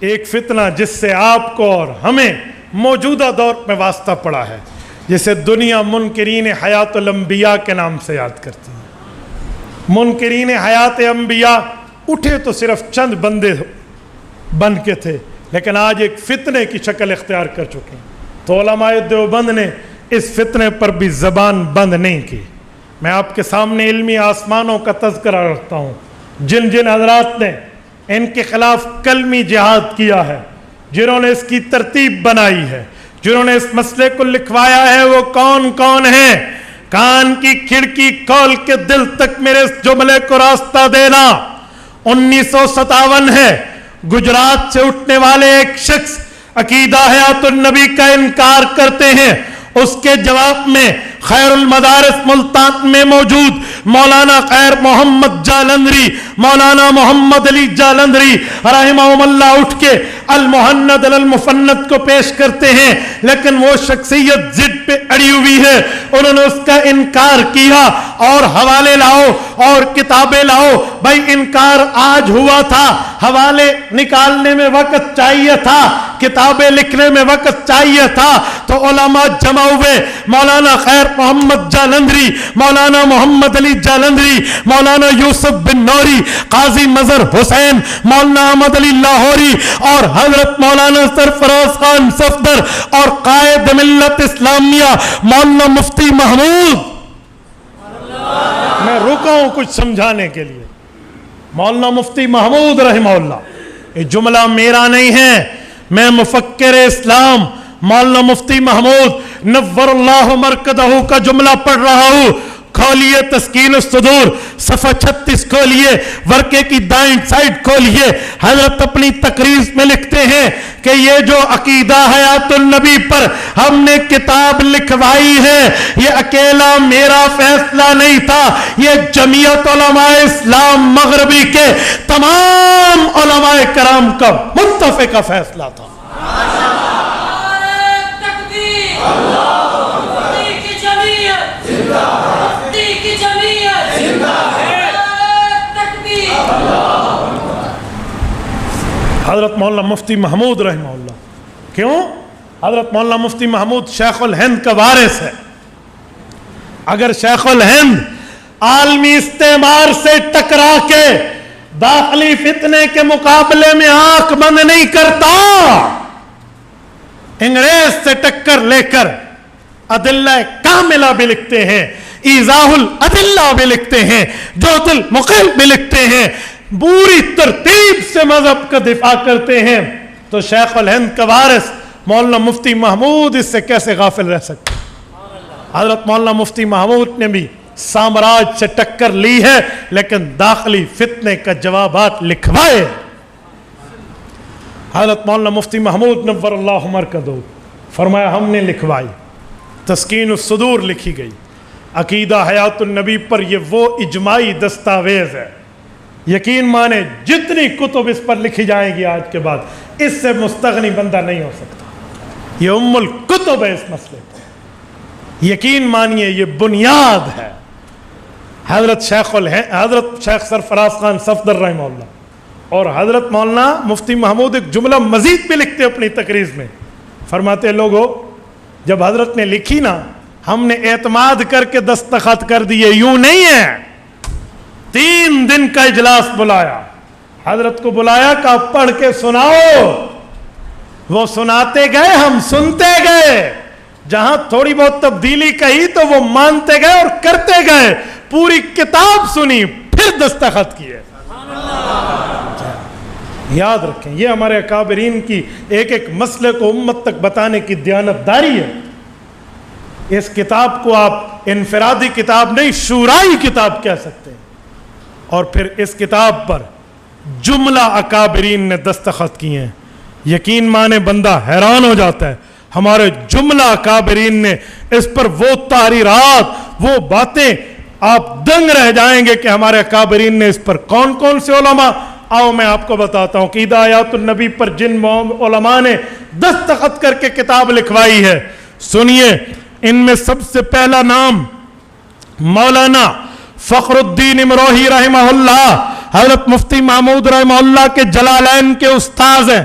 ایک فتنہ جس سے آپ کو اور ہمیں موجودہ دور میں واسطہ پڑا ہے، جسے دنیا منکرین حیات الانبیاء کے نام سے یاد کرتی ہے۔ منکرین حیات انبیاء اٹھے تو صرف چند بندے بن کے تھے، لیکن آج ایک فتنے کی شکل اختیار کر چکے ہیں۔ تو علماء دیوبند نے اس فتنے پر بھی زبان بند نہیں کی۔ میں آپ کے سامنے علمی آسمانوں کا تذکرہ رکھتا ہوں، جن جن حضرات نے ان کے خلاف کلمی جہاد کیا ہے، جنہوں نے اس کی ترتیب بنائی ہے، جنہوں نے اس مسئلے کو لکھوایا ہے، وہ کون کون ہیں؟ کان کی کھڑکی کھول کے دل تک میرے اس جملے کو راستہ دینا۔ 1957 ہے، گجرات سے اٹھنے والے ایک شخص عقیدہ حیات النبی کا انکار کرتے ہیں۔ اس کے جواب میں خیر المدارس ملتان میں موجود مولانا خیر محمد جالندری، مولانا محمد علی جالندری رحمہم اللہ اٹھ کے المحند المفند کو پیش کرتے ہیں، لیکن وہ شخصیت ضد پہ اڑی ہوئی ہے، انہوں نے اس کا انکار کیا۔ اور حوالے لاؤ اور کتابیں لاؤ۔ بھائی انکار آج ہوا تھا، حوالے نکالنے میں وقت چاہیے تھا، کتابیں لکھنے میں وقت چاہیے تھا، تو علماء جمع ہوئے۔ مولانا خیر محمد جالندری، مولانا محمد علی جالندری، مولانا یوسف بن نوری، قاضی مظہر حسین، مولانا احمد علی لاہوری اور حضرت مولانا سرفراز خان صفدر اور قائد ملت اسلامیہ مولانا مفتی محمود۔ میں رکا ہوں کچھ سمجھانے کے لیے۔ مولانا مفتی محمود رحمہ اللہ، یہ جملہ میرا نہیں ہے، میں مفکر اسلام مولانا مفتی محمود نور اللہ مرکزہ کا جملہ پڑھ رہا ہوں۔ کھولیے تسکین الصدور صفحہ 36 کھولیے، ورقے کی دائیں سائڈ کھولیے۔ حضرت اپنی تقریر میں لکھتے ہیں کہ یہ جو عقیدہ حیات النبی پر ہم نے کتاب لکھوائی ہے، یہ اکیلا میرا فیصلہ نہیں تھا، یہ جمعیت علماء اسلام مغربی کے تمام علماء کرام کا متفقہ فیصلہ تھا۔ حضرت مولانا مفتی محمود رحمہ اللہ، کیوں؟ حضرت مولانا مفتی محمود شیخ الہند کا وارث ہے۔ اگر شیخ الہند عالمی استعمار سے ٹکرا کے داخلی فتنے کے مقابلے میں آنکھ بند نہیں کرتا، انگریز سے ٹکر لے کر ادلہ کاملہ بھی لکھتے ہیں، ایضاح الادلہ بھی لکھتے ہیں، جوت المقل بھی لکھتے ہیں، پوری ترتیب سے مذہب کا دفاع کرتے ہیں، تو شیخ الہند کا وارث مولانا مفتی محمود اس سے کیسے غافل رہ سکتے؟ حضرت مولانا مفتی محمود نے بھی سامراج سے ٹکر لی ہے، لیکن داخلی فتنے کا جوابات لکھوائے۔ حضرت مولانا مفتی محمود نور اللہ مرکزہ فرمایا ہم نے لکھوائی، تسکین الصدور لکھی گئی، عقیدہ حیات النبی پر یہ وہ اجماعی دستاویز ہے، یقین مانے جتنی کتب اس پر لکھی جائیں گی آج کے بعد، اس سے مستغنی بندہ نہیں ہو سکتا، یہ ام الکتب ہے اس مسئلے پر، یقین مانیے یہ بنیاد ہے۔ حضرت شیخ سرفراز خان صفدر رحمہ اللہ اور حضرت مولانا مفتی محمود ایک جملہ مزید بھی لکھتے اپنی تقریر میں، فرماتے لوگو جب حضرت نے لکھی نا، ہم نے اعتماد کر کے دستخط کر دیے، یوں نہیں ہے۔ 3 دن کا اجلاس بلایا، حضرت کو بلایا کہ آپ پڑھ کے سناؤ، وہ سناتے گئے، ہم سنتے گئے، جہاں تھوڑی بہت تبدیلی کہی تو وہ مانتے گئے اور کرتے گئے، پوری کتاب سنی پھر دستخط کیے۔ یاد رکھیں یہ ہمارے اکابرین کی ایک ایک مسئلے کو امت تک بتانے کی دیانتداری ہے۔ اس کتاب کو آپ انفرادی کتاب نہیں، شورائی کتاب کہہ سکتے ہیں۔ اور پھر اس کتاب پر جملہ اکابرین نے دستخط کیے ہیں، یقین مانے بندہ حیران ہو جاتا ہے، ہمارے جملہ اکابرین نے اس پر وہ تحریرات، وہ باتیں، آپ دنگ رہ جائیں گے کہ ہمارے اکابرین نے اس پر کون کون سے علماء۔ آؤ میں آپ کو بتاتا ہوں عقیدہ حیات النبی پر جن علماء نے دستخط کر کے کتاب لکھوائی ہے، سنیے۔ ان میں سب سے پہلا نام مولانا فخر الدین امروہی رحمہ اللہ، حضرت مفتی محمود رحمہ اللہ کے جلالین کے استاذ ہیں،